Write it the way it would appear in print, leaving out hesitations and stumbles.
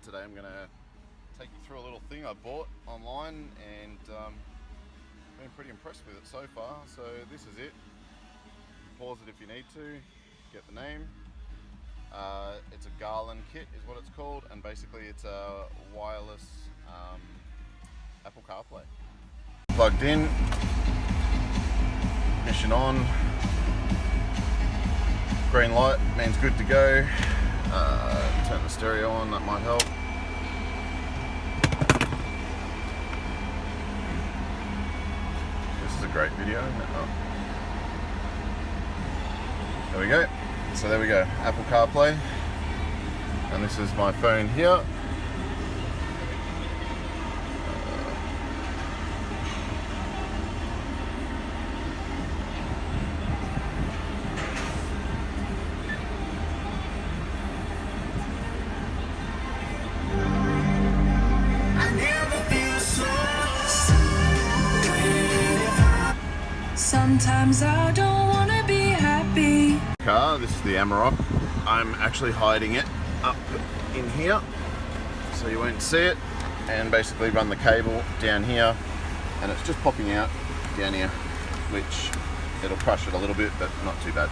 Today I'm going to take you through a little thing I bought online and been pretty impressed with it so far. So this is it. Pause it if you need to, get the name. It's a Garland kit is what it's called, and basically it's a wireless Apple CarPlay. Plugged in, mission on, green light means good to go. Turn the stereo on, that might help. This is a great video. Oh. There we go. So there we go, Apple CarPlay, and this is my phone here. Sometimes I don't want to be happy. This is the Amarok. I'm actually hiding it up in here so you won't see it, and basically run the cable down here, and it's just popping out down here, which it'll crush it a little bit, but not too bad.